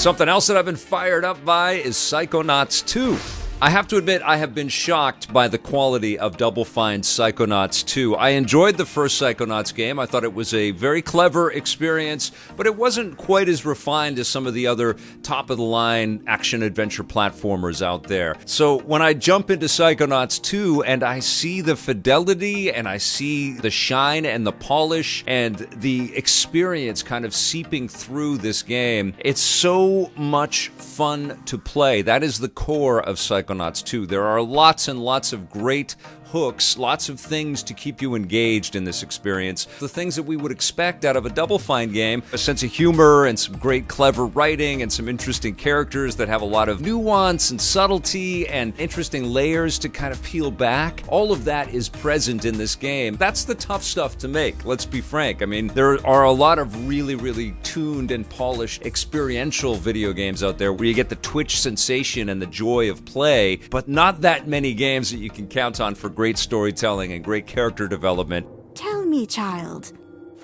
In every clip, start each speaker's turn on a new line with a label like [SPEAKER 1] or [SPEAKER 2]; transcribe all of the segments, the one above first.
[SPEAKER 1] Something else that I've been fired up by is Psychonauts 2. I have to admit, I have been shocked by the quality of Double Fine's Psychonauts 2. I enjoyed the first Psychonauts game. I thought it was a very clever experience, but it wasn't quite as refined as some of the other top-of-the-line action-adventure platformers out there. So when I jump into Psychonauts 2 and I see the fidelity and I see the shine and the polish and the experience kind of seeping through this game, it's so much fun to play. That is the core of Psychonauts 2. There are lots and lots of great hooks, lots of things to keep you engaged in this experience. The things that we would expect out of a Double Fine game, a sense of humor and some great clever writing and some interesting characters that have a lot of nuance and subtlety and interesting layers to kind of peel back. All of that is present in this game. That's the tough stuff to make, let's be frank. I mean, there are a lot of really, really tuned and polished experiential video games out there where you get the twitch sensation and the joy of play, but not that many games that you can count on for great storytelling and great character development.
[SPEAKER 2] Tell me, child,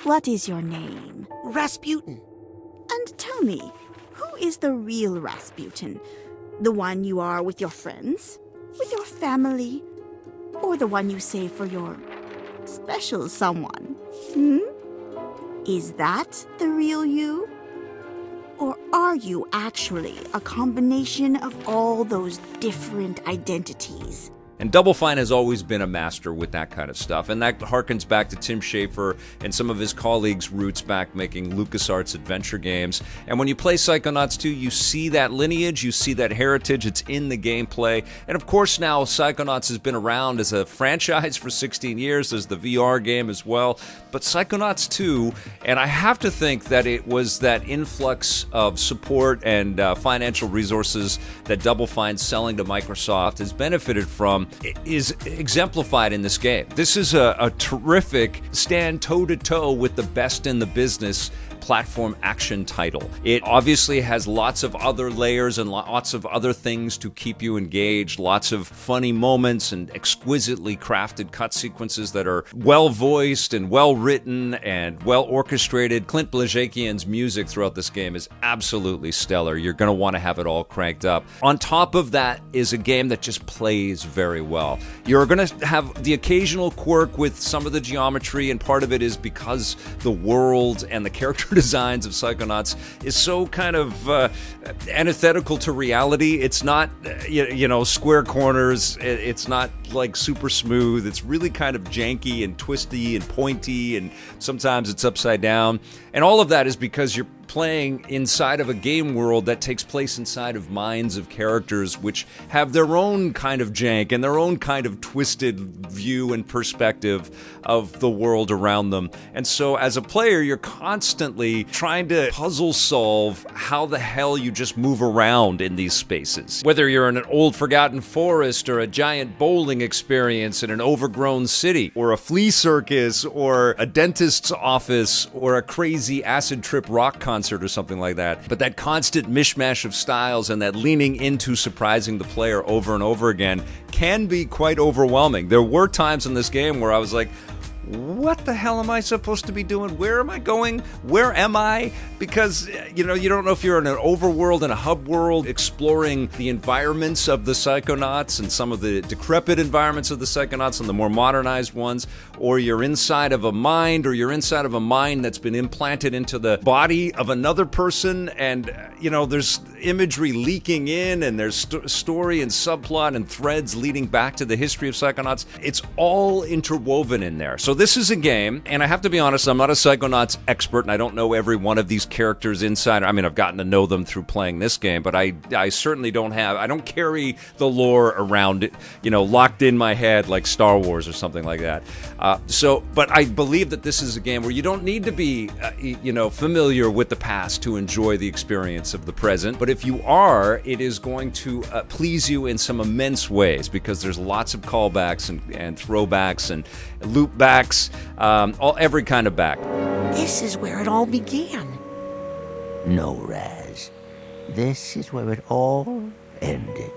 [SPEAKER 2] what is your name?
[SPEAKER 3] Rasputin.
[SPEAKER 2] And tell me, who is the real Rasputin? The one you are with your friends? With your family? Or the one you save for your special someone? Is that the real you? Or are you actually a combination of all those different identities?
[SPEAKER 1] And Double Fine has always been a master with that kind of stuff, and that harkens back to Tim Schafer and some of his colleagues' roots back making LucasArts adventure games. And when you play Psychonauts 2, you see that lineage, you see that heritage, it's in the gameplay. And of course now Psychonauts has been around as a franchise for 16 years, there's the VR game as well. But Psychonauts 2, and I have to think that it was that influx of support and financial resources that Double Fine's selling to Microsoft has benefited from, is exemplified in this game. This is a terrific stand toe-to-toe with the best in the business platform action title. It obviously has lots of other layers and lots of other things to keep you engaged, lots of funny moments and exquisitely crafted cut sequences that are well voiced and well written and well orchestrated. Clint Blazikian's music throughout this game is absolutely stellar. You're going to want to have it all cranked up. On top of that is a game that just plays very well. You're going to have the occasional quirk with some of the geometry, and part of it is because the world and the character designs of Psychonauts is so kind of antithetical to reality. It's not, square corners. It's not like super smooth. It's really kind of janky and twisty and pointy, and sometimes it's upside down. And all of that is because you're playing inside of a game world that takes place inside of minds of characters which have their own kind of jank and their own kind of twisted view and perspective of the world around them. And so as a player, you're constantly trying to puzzle solve how the hell you just move around in these spaces. Whether you're in an old forgotten forest or a giant bowling experience in an overgrown city, or a flea circus, or a dentist's office, or a crazy acid trip rock concert or something like that. But that constant mishmash of styles and that leaning into surprising the player over and over again can be quite overwhelming. There were times in this game where I was like, what the hell am I supposed to be doing? Where am I going? Where am I? Because, you don't know if you're in an overworld and a hub world exploring the environments of the Psychonauts and some of the decrepit environments of the Psychonauts and the more modernized ones, or you're inside of a mind, or you're inside of a mind that's been implanted into the body of another person, and, there's imagery leaking in, and there's story and subplot and threads leading back to the history of Psychonauts. It's all interwoven in there. So this is a game, and I have to be honest, I'm not a Psychonauts expert, and I don't know every one of these characters inside. I mean, I've gotten to know them through playing this game, but I certainly don't carry the lore around it, locked in my head like Star Wars or something like that. But I believe that this is a game where you don't need to be, familiar with the past to enjoy the experience of the present. But if you are, it is going to please you in some immense ways, because there's lots of callbacks and throwbacks and loopbacks, every kind of back.
[SPEAKER 3] This is where it all began. No, Raz. This is where it all ended.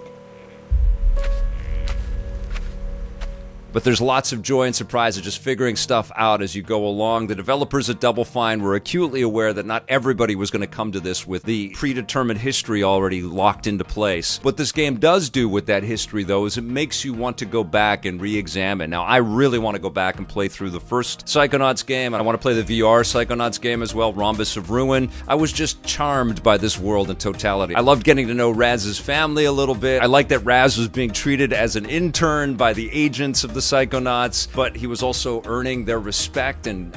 [SPEAKER 1] but there's lots of joy and surprise of just figuring stuff out as you go along. The developers at Double Fine were acutely aware that not everybody was going to come to this with the predetermined history already locked into place. What this game does do with that history, though, is it makes you want to go back and re-examine. Now, I really want to go back and play through the first Psychonauts game. I want to play the VR Psychonauts game as well, Rhombus of Ruin. I was just charmed by this world in totality. I loved getting to know Raz's family a little bit. I liked that Raz was being treated as an intern by the agents of the Psychonauts, but he was also earning their respect and,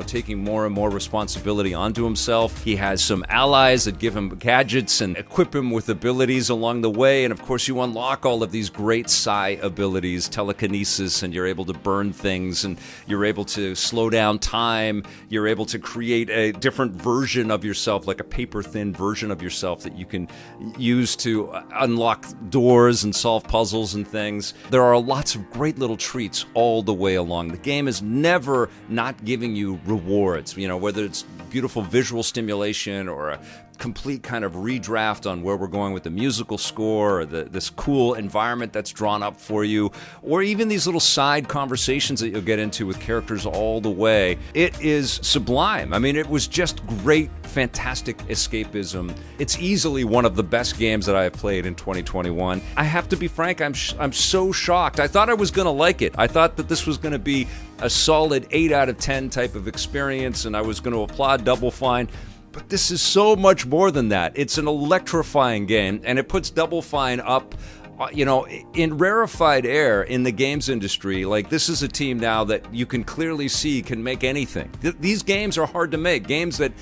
[SPEAKER 1] taking more and more responsibility onto himself. He has some allies that give him gadgets and equip him with abilities along the way, and of course you unlock all of these great psi abilities, telekinesis, and you're able to burn things, and you're able to slow down time. You're able to create a different version of yourself, like a paper-thin version of yourself that you can use to unlock doors and solve puzzles and things. There are lots of great little treats all the way along. The game is never not giving you rewards, whether it's beautiful visual stimulation or a complete kind of redraft on where we're going with the musical score, or this cool environment that's drawn up for you, or even these little side conversations that you'll get into with characters all the way. It is sublime. I mean, it was just great, fantastic escapism. It's easily one of the best games that I have played in 2021. I have to be frank, I'm so shocked. I thought I was going to like it. I thought that this was going to be a solid 8 out of 10 type of experience, and I was going to applaud Double Fine. But this is so much more than that. It's an electrifying game, and it puts Double Fine up, in rarefied air in the games industry. Like, this is a team now that you can clearly see can make anything. These games are hard to make. Games that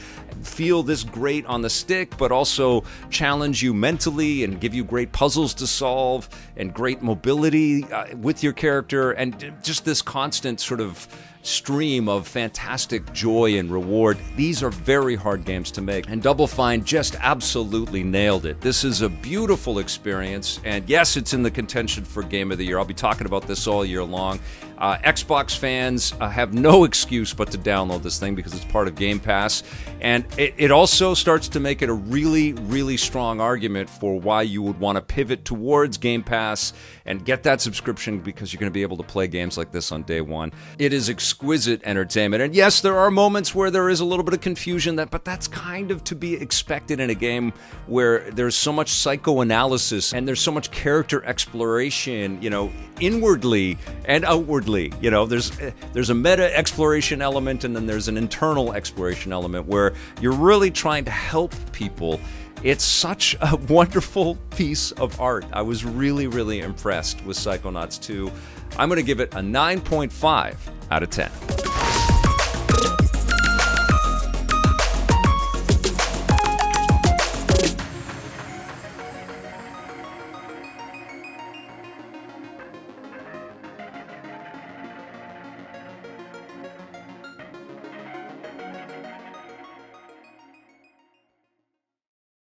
[SPEAKER 1] feel this great on the stick, but also challenge you mentally and give you great puzzles to solve and great mobility with your character, and just this constant sort of stream of fantastic joy and reward. These are very hard games to make, and Double Fine just absolutely nailed it. This is a beautiful experience, and yes, it's in the contention for Game of the Year. I'll be talking about this all year long. Xbox fans have no excuse but to download this thing because it's part of Game Pass, and it also starts to make it a really, really strong argument for why you would want to pivot towards Game Pass and get that subscription, because you're going to be able to play games like this on day one. It is exquisite entertainment, and yes, there are moments where there is a little bit of confusion, but that's kind of to be expected in a game where there's so much psychoanalysis and there's so much character exploration, inwardly and outwardly. There's a meta exploration element, and then there's an internal exploration element where you're really trying to help people. It's such a wonderful piece of art. I was really, really impressed with Psychonauts 2. I'm going to give it a 9.5 out of 10.